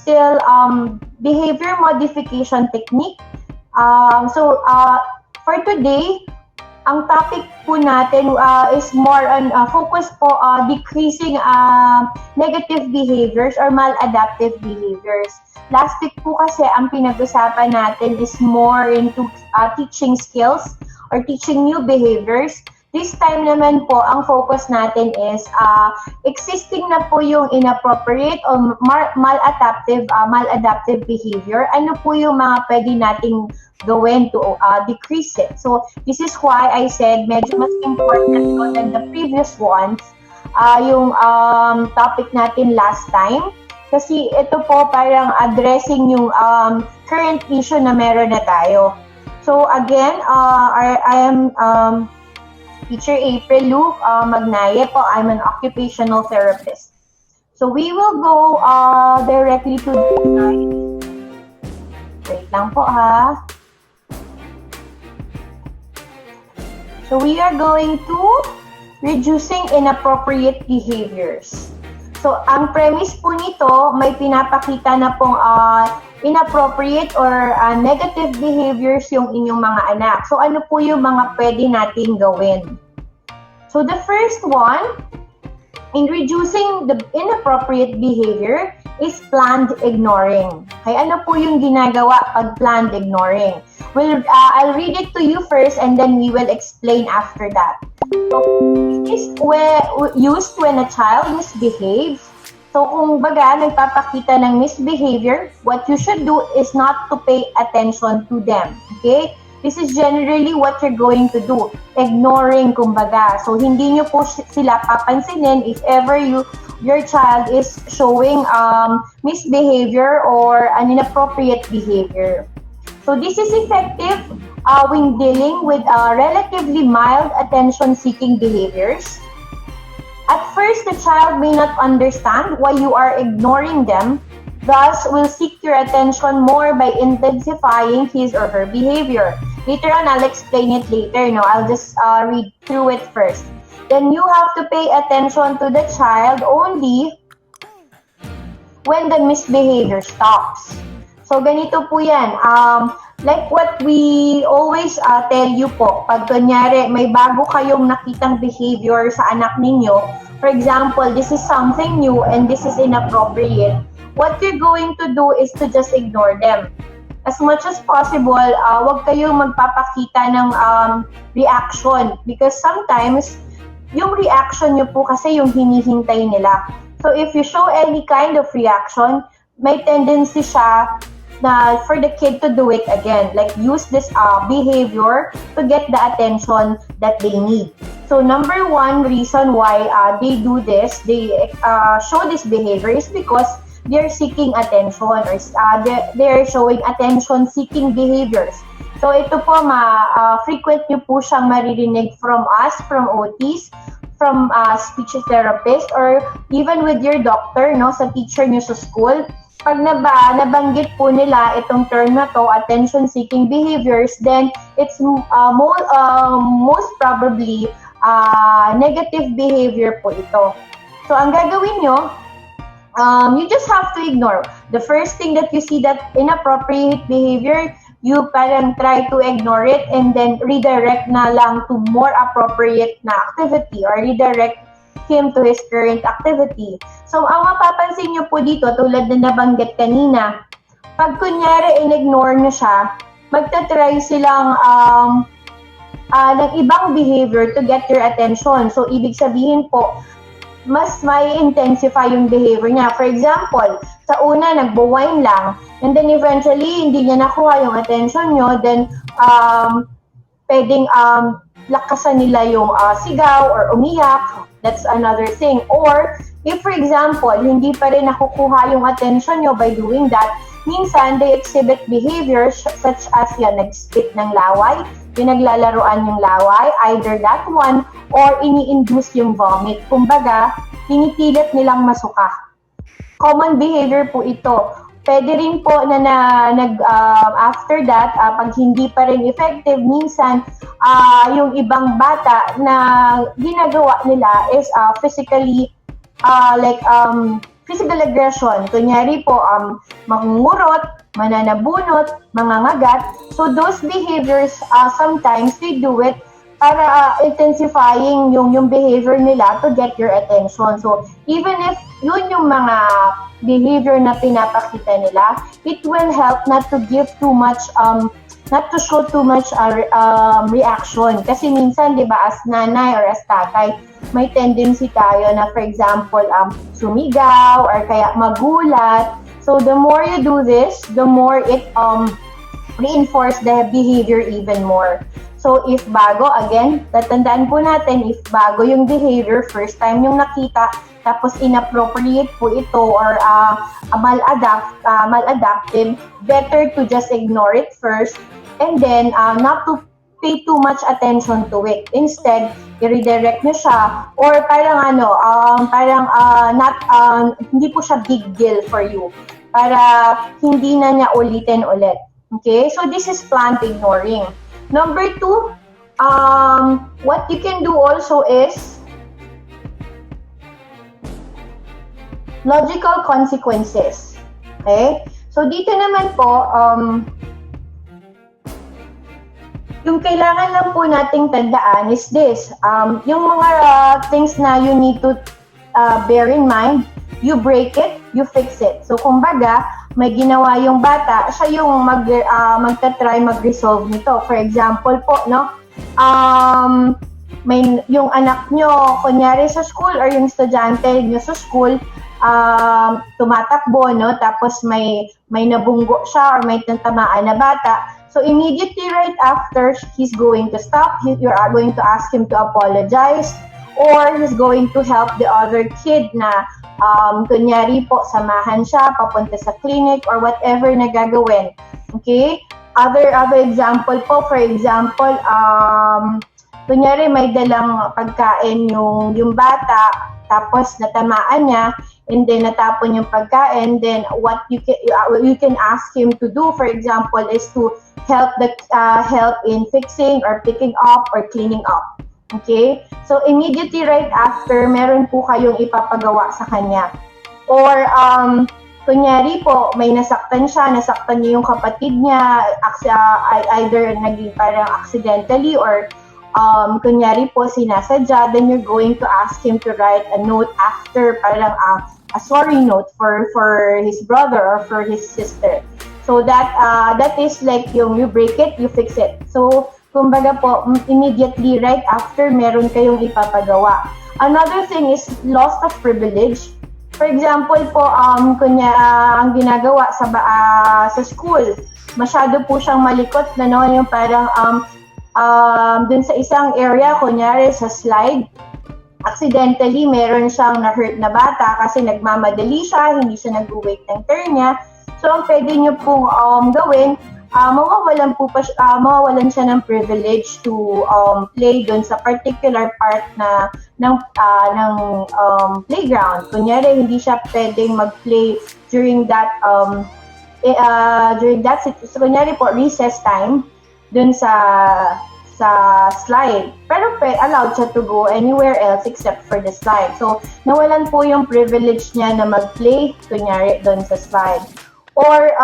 still behavior modification technique. For today, ang topic po natin is more on focus po decreasing negative behaviors or maladaptive behaviors. Last week po kasi ang pinag-usapan natin is more into teaching skills or teaching new behaviors. This time naman po, ang focus natin is existing na po yung inappropriate or maladaptive behavior. Ano po yung mga pwede nating gawin to decrease it. So, this is why I said medyo mas important po than the previous ones yung topic natin last time. Kasi ito po parang addressing yung current issue na meron na tayo. So, again, I am Teacher April Lu Magnaye po. I'm an occupational therapist. So we will go directly to the slide. Wait lang po ha. So we are going to reducing inappropriate behaviors. So ang premise po nito, may pinapakita na pong inappropriate or negative behaviors yung inyong mga anak. So ano po yung mga pwede natin gawin? So the first one, in reducing the inappropriate behavior is planned ignoring. Okay, ano po yung ginagawa pag planned ignoring? I'll read it to you first and then we will explain after that. So, it is used when a child misbehaves. So kung baga nagpapakita ng misbehavior, what you should do is not to pay attention to them. Okay? This is generally what you're going to do. Ignoring kumbaga. So hindi nyo po sila papansinin if ever your child is showing misbehavior or an inappropriate behavior. So this is effective when dealing with relatively mild attention-seeking behaviors. At first, the child may not understand why you are ignoring them, thus will seek your attention more by intensifying his or her behavior. Later on, I'll explain it later. No, I'll just read through it first. Then you have to pay attention to the child only when the misbehavior stops. So, ganito po yan. Like what we always tell you po, pag kunyari may bago kayong nakitang behavior sa anak ninyo, for example, this is something new and this is inappropriate, what you're going to do is to just ignore them. As much as possible, wag kayong magpapakita ng reaction because sometimes yung reaction nyo po kasi yung hinihintay nila. So if you show any kind of reaction, may tendency siya na for the kid to do it again, like use this behavior to get the attention that they need. So number one reason why they do this, they show this behavior is because they're seeking attention or they're showing attention-seeking behaviors. So ito po, frequent nyo po siyang maririnig from us, from OTs, from speech therapist, or even with your doctor, no, sa teacher nyo sa school. Pag nabanggit po nila itong term na to, attention-seeking behaviors, then it's most probably negative behavior po ito. So, ang gagawin nyo, you just have to ignore. The first thing that you see that inappropriate behavior, you parang try to ignore it and then redirect na lang to more appropriate na activity or redirect him to his current activity. So, ang mapapansin nyo po dito, tulad na nabanggit kanina, pag kunyari in-ignore nyo siya, magta-try silang ng ibang behavior to get your attention. So, ibig sabihin po, mas may intensify yung behavior niya. For example, sa una, nagbo-whine lang, and then eventually, hindi niya nakuha yung attention nyo, then pwedeng lakasan nila yung sigaw or umiyak. That's another thing. Or, if for example, hindi pa rin nakukuha yung attention nyo by doing that, minsan, they exhibit behaviors such as yan, nag-spit ng laway, pinaglalaroan yung laway, either that one, or ini-induce yung vomit. Kumbaga, pinipilit nilang masuka. Common behavior po ito. Pwede rin po na after that, pag hindi pa rin effective, minsan yung ibang bata na ginagawa nila is physically physical aggression. Kunyari po, mangungurot, mananabunot, mangangagat. So those behaviors, sometimes they do it para intensifying yung behavior nila to get your attention. So even if yun yung mga behavior na pinapakita nila, it will help not to give too much not to show too much reaction. Kasi minsan, di ba, as nanay or as tatay, may tendency tayo na, for example, sumigaw or kaya magulat. So the more you do this, the more it reinforce the behavior even more. So if bago, again, tatandaan po natin, if bago yung behavior, first time yung nakita, tapos inappropriate po ito or maladaptive, better to just ignore it first and then not to pay too much attention to it. Instead, i-redirect nyo siya or parang hindi po siya big deal for you para hindi na niya ulitin ulit. Okay? So this is planned ignoring. Number 2, what you can do also is logical consequences. Okay? So dito naman po, yung kailangan lang po nating tandaan is this. Yung mga things na you need to bear in mind, you break it, you fix it. So kumbaga, may ginawa yung bata, siya yung magta-try mag-resolve nito. For example po, no? May yung anak nyo, kunyari sa school or yung estudyante nyo sa school, tumatakbo, no? Tapos may nabunggo siya or may tamaan na bata. So immediately right after, he's going to stop. You are going to ask him to apologize or he's going to help the other kid na kunyari po, samahan siya, papunta sa clinic or whatever na gagawin. Okay? Other example po, for example, kunyari may dalang pagkain yung bata, tapos natamaan niya, and then natapon yung pagkain, then what you can ask him to do, for example, is to help in fixing or picking up or cleaning up. Okay? So immediately right after, meron po kayong ipapagawa sa kanya. Or kunyari po, may nasaktan niya yung kapatid niya, either naging parang accidentally or kunyari po sinasadya, then you're going to ask him to write a note after, parang a sorry note for his brother or for his sister. So that is like yung you break it, you fix it. So kumbaga po, immediately right after, meron kayong ipapagawa. Another thing is loss of privilege. For example po, ang ginagawa sa school, masyado po siyang malikot na, no, yung parang dun sa isang area, kunyari sa slide, accidentally meron siyang na-hurt na bata kasi nagmamadali siya, hindi siya nag-wait ng turn niya. So ang pwede niyo pong gawin, mawawalan siya ng privilege to play dun sa particular part ng playground. Kunyari, hindi siya pwedeng mag-play during that so kunyari po recess time dun sa slide. Pero allowed siya to go anywhere else except for the slide. So nawalan po yung privilege niya na mag-play kunyari dun sa slide. Or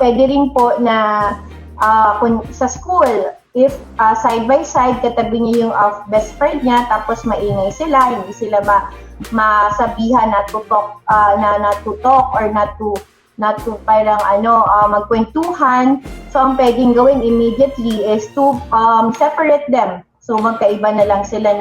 pwede rin po na sa school, if side by side, katabi niya yung best friend niya, tapos maingay sila, hindi sila masabihan na to talk or not to parang magkwentuhan. So ang pwedeng gawin immediately is to separate them. So magkaiba na lang sila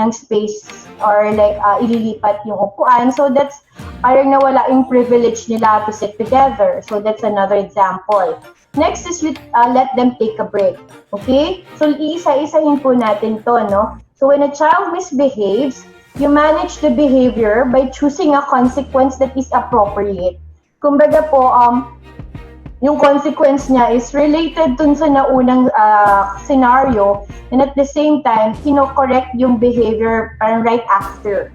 ng space or like ililipat yung upuan. So that's parang nawala yung privilege nila to sit together. So that's another example. Next is let them take a break. Okay? So iisa-isahin po natin to, no? So when a child misbehaves, you manage the behavior by choosing a consequence that is appropriate. Kumbaga po, yung consequence niya is related dun sa naunang scenario, and at the same time, kino-correct yung behavior parang right after.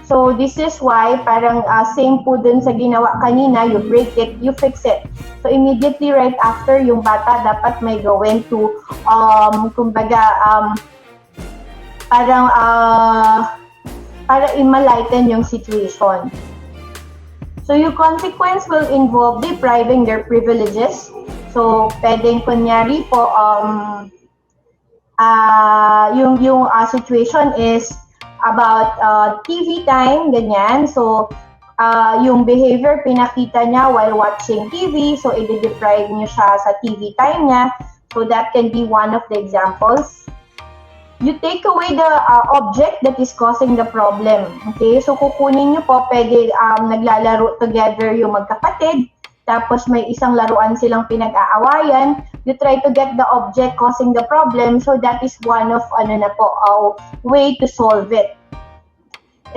So this is why parang same po dun sa ginawa kanina, you break it, you fix it. So immediately right after, yung bata dapat may gawin to para i-lighten yung situation. So yung consequence will involve depriving their privileges. So pwedeng kunyari po yung situation is about TV time, ganyan. So yung behavior pinakita niya while watching TV, so i-deprive niyo siya sa TV time niya. So that can be one of the examples. You take away the object that is causing the problem. Okay, so kukunin niyo po, pwede naglalaro together yung magkapatid, tapos may isang laruan silang pinag-aawayan. You try to get the object causing the problem, so that is one of way to solve it.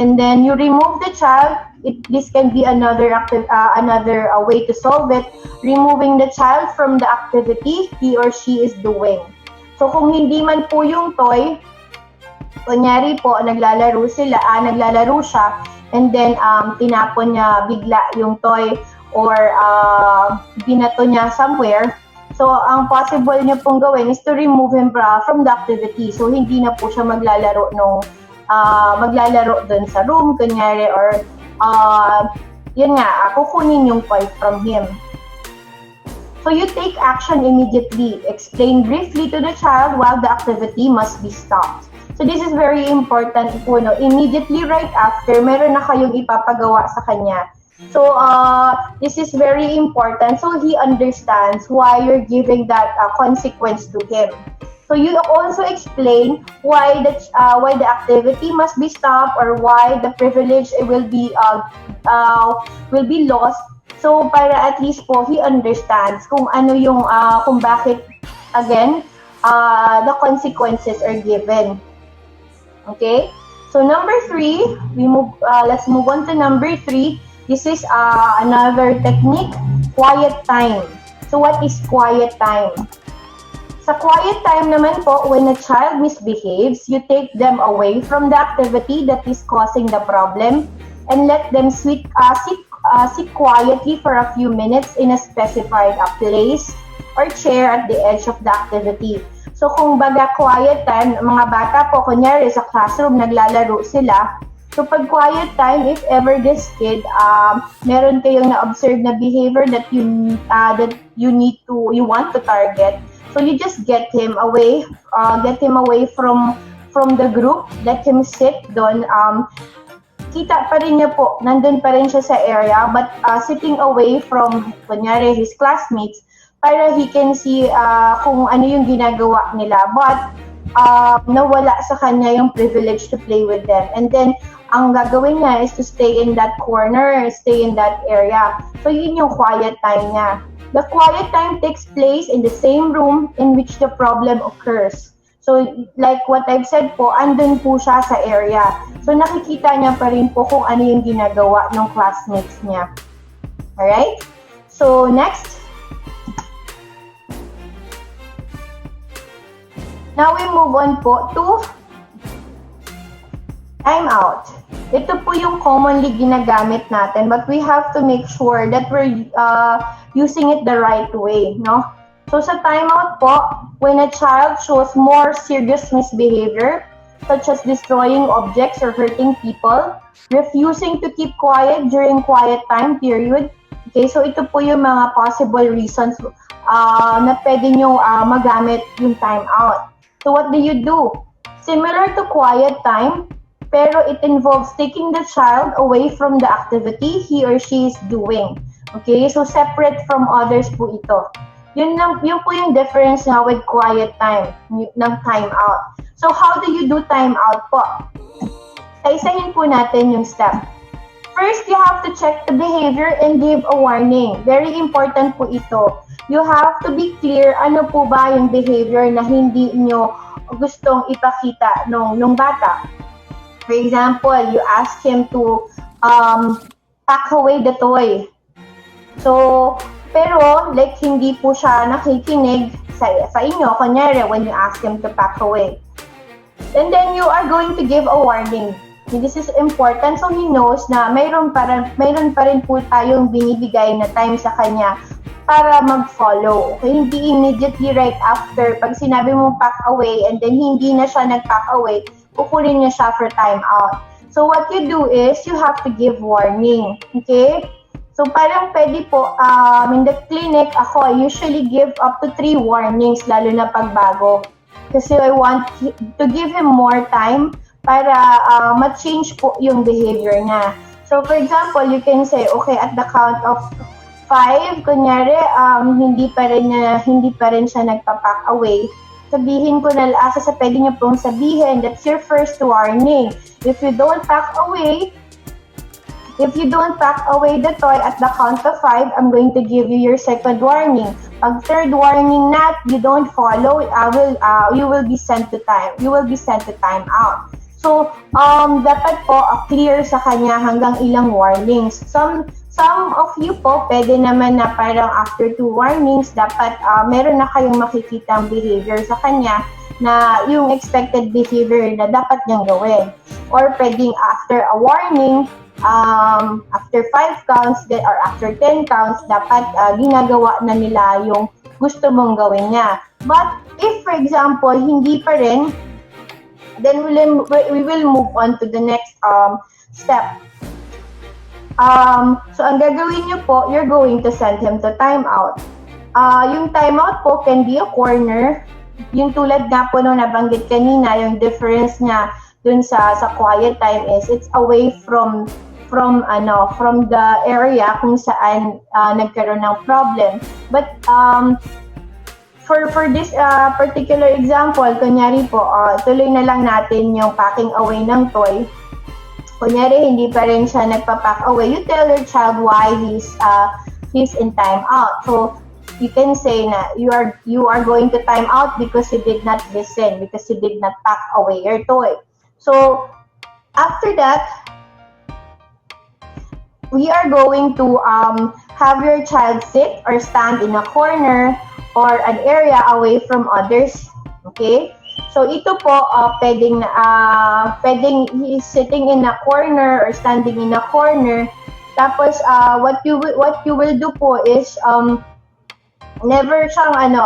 And then you remove the child. This can be another way to solve it. Removing the child from the activity he or she is doing. So kung hindi man po yung toy, kunyari po naglalaro siya, and then tinapon niya bigla yung toy or binato niya somewhere. So ang possible niya pong gawin is to remove him from the activity. So hindi na po siya maglalaro dun sa room, kunyari, or yun nga, kukunin yung toy from him. So you take action immediately. Explain briefly to the child while the activity must be stopped. So this is very important po, no? Immediately right after, meron na kayong ipapagawa sa kanya. So this is very important, so he understands why you're giving that consequence to him. So you also explain why the activity must be stopped or why the privilege will be lost. So para at least po he understands kung ano yung kung bakit again the consequences are given. Okay? So number 3, let's move on to number 3. This is another technique, quiet time. So what is quiet time? Sa quiet time naman po, when a child misbehaves, you take them away from the activity that is causing the problem and let them sit quietly for a few minutes in a specified place or chair at the edge of the activity. So kung baga quiet time, mga bata po, kunyari sa classroom, naglalaro sila. So pag quiet time, if ever this kid, meron kayong na-observe na behavior that you want to target, so you just get him away from the group, let him sit doon. Kita pa rin niya po, nandun pa rin siya sa area, but sitting away from, kunyari, his classmates, para he can see kung ano yung ginagawa nila. But nawala sa kanya yung privilege to play with them. And then, ang gagawin niya is to stay in that corner, stay in that area. So yun yung quiet time niya. The quiet time takes place in the same room in which the problem occurs. So, like what I've said po, andun po siya sa area. So, nakikita niya pa rin po kung ano yung ginagawa ng classmates niya. Alright? So, next. Now, we move on po to time out. Ito po yung commonly ginagamit natin, but we have to make sure that we're using it the right way, no? So sa timeout po, when a child shows more serious misbehavior, such as destroying objects or hurting people, refusing to keep quiet during quiet time period. Okay, so ito po yung mga possible reasons na pwede nyo magamit yung timeout. So what do you do? Similar to quiet time, pero it involves taking the child away from the activity he or she is doing. Okay, so separate from others po ito. Yun po yung difference nga with quiet time, ng time out. So how do you do time out po? Isa-isahin po natin yung step. First, you have to check the behavior and give a warning. Very important po ito. You have to be clear ano po ba yung behavior na hindi nyo gustong ipakita nung bata. For example, you ask him to pack away the toy. So, pero like hindi po siya nakikinig sa inyo, kunyari when you ask him to pack away. And then you are going to give a warning. This is important so he knows na mayroon pa rin po tayong binibigay na time sa kanya para mag-follow. Okay? Hindi immediately right after, pag sinabi mo pack away and then hindi na siya nag-pack away, kukunin niya siya for time out. So what you do is, you have to give warning. Okay? So parang pwede po, in the clinic, ako, I usually give up to 3 warnings, lalo na pagbago. Kasi I want to give him more time para ma-change po yung behavior niya. So for example, you can say, okay, at the count of 5, kunyari, hindi pa rin siya nagpa-pack away. Sabihin ko na, pwede niyo pong sabihin, that's your first warning. If you don't pack away the toy at the count of 5, I'm going to give you your second warning. Pag third warning na you don't follow, you will be sent to time out. So, dapat po clear sa kanya hanggang ilang warnings. Some of you po, pwede naman na parang after 2 warnings, dapat meron na kayong makikitang behavior sa kanya na yung expected behavior na dapat niyang gawin. Or pwedeng after a warning, after 5 counts or after 10 counts, dapat ginagawa na nila yung gusto mong gawin niya. But if, for example, hindi pa rin, then we will move on to the next step. So, ang gagawin niyo po, you're going to send him to timeout. Yung timeout po can be a corner. Yung tulad nga po nung nabanggit kanina, yung difference niya dun sa quiet time is it's away from the area kung saan nagkaroon ng problem. But for this particular example, kunyari po, tuloy na lang natin yung packing away ng toy. Kunyari, hindi pa rin siya nagpa-pack away. You tell your child why he's in time out. So, you can say na you are going to time out because you did not listen, because you did not pack away your toy. So, after that, we are going to have your child sit or stand in a corner or an area away from others. Okay? So, ito po, pwedeng he's sitting in a corner or standing in a corner. Tapos, what you will do po is, never siyang,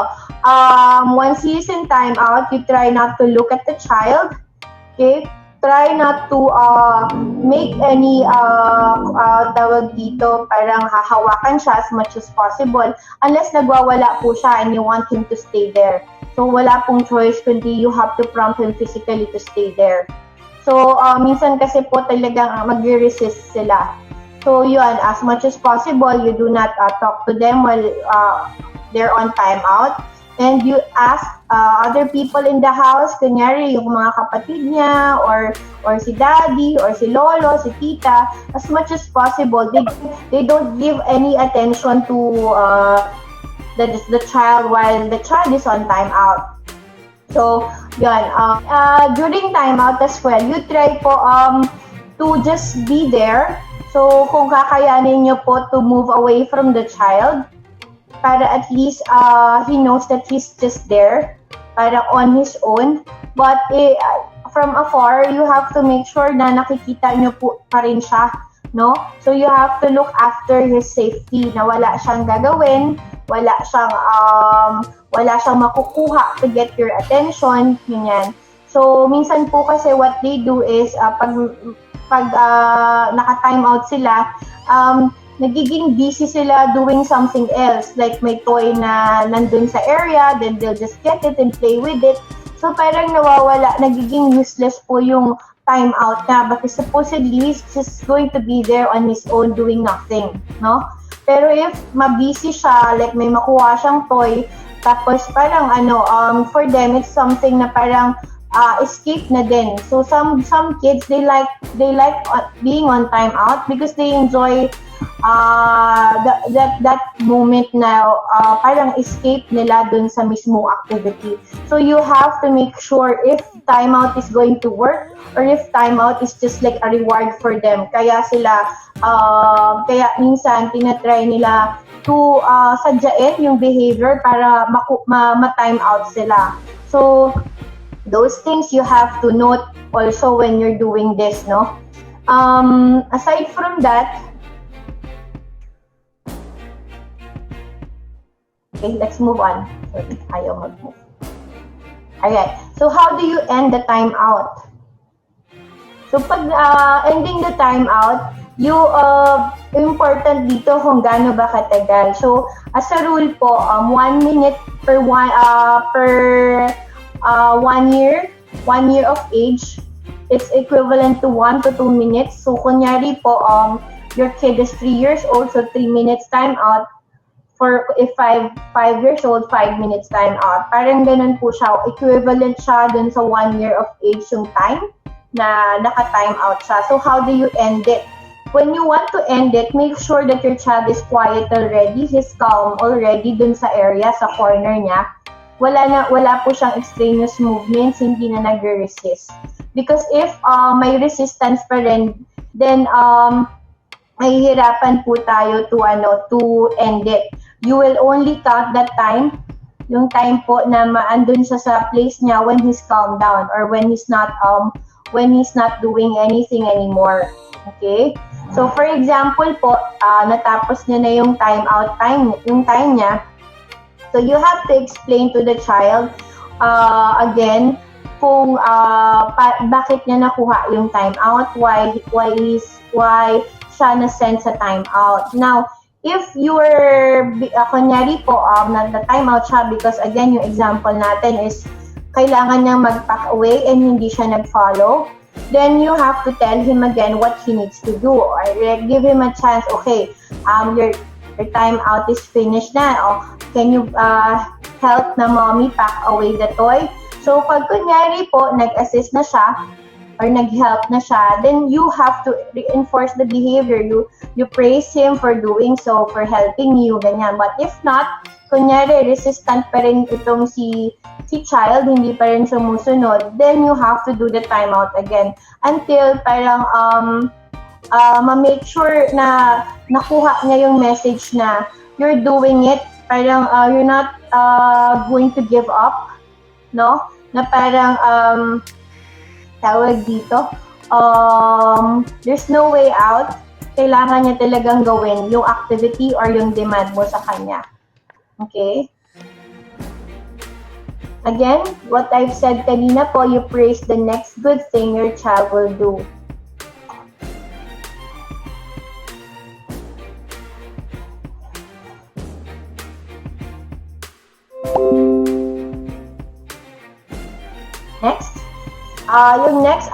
once he's in timeout, you try not to look at the child. Okay? Try not to make any tawag dito, parang hahawakan siya as much as possible unless nagwawala po siya and you want him to stay there. So, wala pong choice kundi you have to prompt him physically to stay there. So, minsan kasi po talagang mag-resist sila. So, yun, as much as possible, you do not talk to them while they're on timeout. And you ask other people in the house, kunyari yung mga kapatid niya, or si daddy, or si lolo, si tita, as much as possible, they don't give any attention to the child while the child is on timeout. So, yun. During timeout as well, you try po to just be there. So, kung kakayanin niyo po to move away from the child, para at least he knows that he's just there, para on his own. But from afar, you have to make sure na nakikita niyo po pa rin siya, no? So you have to look after his safety, na wala siyang gagawin, wala siyang makukuha to get your attention, ganyan. So minsan po kasi what they do is pag naka-time out sila, nagiging busy sila doing something else. Like may toy na nandun sa area, then they'll just get it and play with it. So parang nawawala, nagiging useless po yung time out na because supposedly he's just going to be there on his own doing nothing, no? Pero if mabusy siya, like may makuha siyang toy, tapos parang for them it's something na parang escape na din. So some kids they like being on time out because they enjoy that moment na parang escape nila dun sa mismo activity. So you have to make sure if timeout is going to work or if timeout is just like a reward for them. Kaya minsan tinatry nila to sadyain yung behavior para ma-time out sila. So those things you have to note also when you're doing this, no? Aside from that, okay, let's move on. Sorry, ayaw mag-move. Alright, so how do you end the timeout? So pag ending the timeout, important dito kung gaano ba katagal. So as a rule po, 1 minute per 1 year, 1 year of age, it's equivalent to 1 to 2 minutes. So kunyari po, your kid is 3 years old, so 3 minutes timeout. For if 5 years old, 5 minutes time out. Parang ganun po siya. Equivalent siya dun sa 1 year of age yung time na naka-time out siya. So how do you end it? When you want to end it, make sure that your child is quiet already. He's calm already dun sa area, sa corner niya. Wala po siyang extraneous movements, hindi na nagre-resist. Because if may resistance pa rin, then mahihirapan po tayo to end it. You will only count that time, yung time po na maandun siya sa place niya when he's calmed down or when he's not doing anything anymore. Okay? So for example po, natapos niya na yung time niya. So you have to explain to the child again kung bakit niya nakuha yung time out, why siya na-send sa time out. Now, if you're, kunyari po, na-time out siya because again, yung example natin is kailangan niyang mag-pack away and hindi siya nag-follow, then you have to tell him again what he needs to do or give him a chance. Okay, your time out is finished na. Can you help na mommy pack away the toy? So, pag kunyari po, nag-assist na siya, or nag-help na siya, then you have to reinforce the behavior. You praise him for doing so, for helping you, ganyan. But if not, kunyari, resistant pa rin itong si child, hindi pa rin sumusunod, then you have to do the timeout again until parang ma-make sure na nakuha niya yung message na you're doing it, parang you're not going to give up, no? Na parang tawag dito, there's no way out. Kailangan niya talagang gawin yung activity or yung demand mo sa kanya. Okay? Again, what I've said kanina po, you praise the next good thing your child will do. Next. Yung next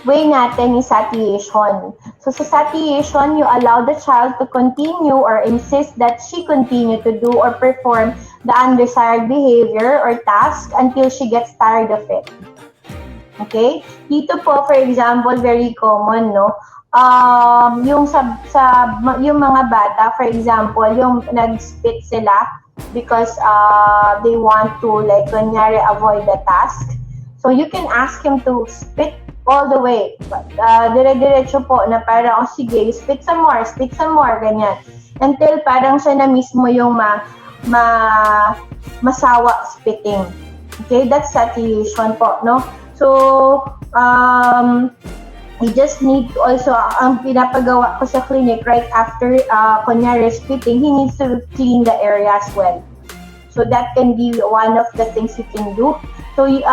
way natin is satiation. So sa satiation, you allow the child to continue or insist that she continue to do or perform the undesired behavior or task until she gets tired of it. Okay? Dito po, for example, very common, no? Yung yung mga bata, for example, yung nag-spit sila because they want to, like, kunyari, avoid the task. So you can ask him to spit all the way. Dire-diretso po na parang, sige, spit some more, ganyan. Until parang siya na mismo yung masawa spitting. Okay, that's satiation po, no? So, you just need to also, ang pinapagawa ko sa clinic right after kunyari spitting, he needs to clean the area as well. So that can be one of the things you can do. So you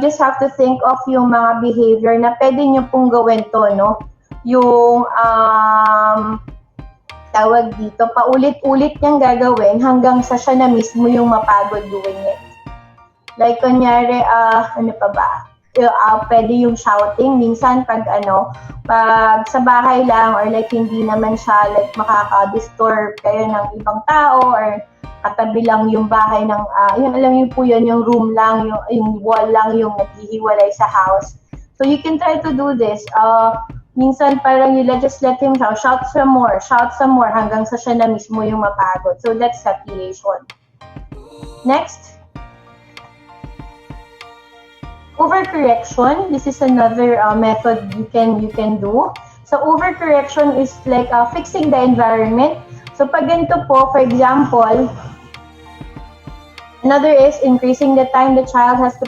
just have to think of yung mga behavior na pwede nyo pong gawin to, no? Yung tawag dito, paulit-ulit niyang gagawin hanggang sa siya na mismo yung mapagod doing it. Like kunyari, ano pa ba? Pwede yung shouting. Minsan pag sa bahay lang or like hindi naman siya like makaka-disturb kayo ng ibang tao or katabi lang yung bahay ng, yun alam niyo po yun, yung room lang, yung wall lang yung naghihiwalay sa house. So you can try to do this. Minsan parang you just let him shout some more hanggang sa siya na mismo yung mapagod. So that's satiation. Next. Overcorrection. This is another method you can do. So overcorrection is like fixing the environment. So pag ganito po, for example, another is increasing the time the child has to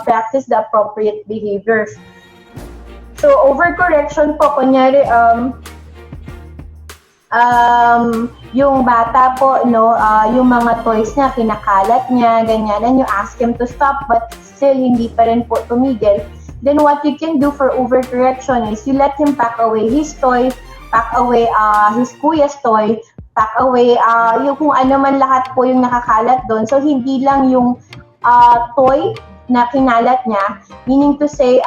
practice the appropriate behaviors. So overcorrection po, kunyari, yung bata po, no, yung mga toys niya, kinakalat niya, ganyan, and you ask him to stop, but still hindi pa rin po tumigil. then what you can do for overcorrection is you let him pack away his toy, pack away his kuya's toy, pack away yung kung ano man lahat po yung nakakalat doon. So, hindi lang yung toy na kinalat niya, meaning to say,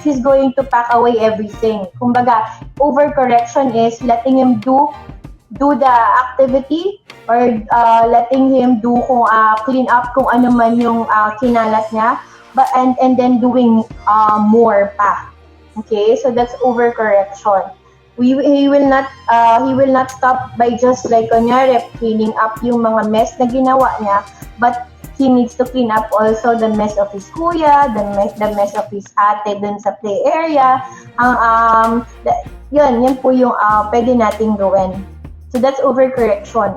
he's going to pack away everything. Kumbaga, overcorrection is letting him do the activity or letting him do clean up kung ano man yung kinalat niya, but and then doing more pa. Okay, so that's overcorrection. He will not stop by just like kunyari cleaning up yung mga mess na ginawa niya, but he needs to clean up also the mess of his kuya, the mess of his ate dun sa play area. Yun po yung pwede nating gawin. So that's overcorrection.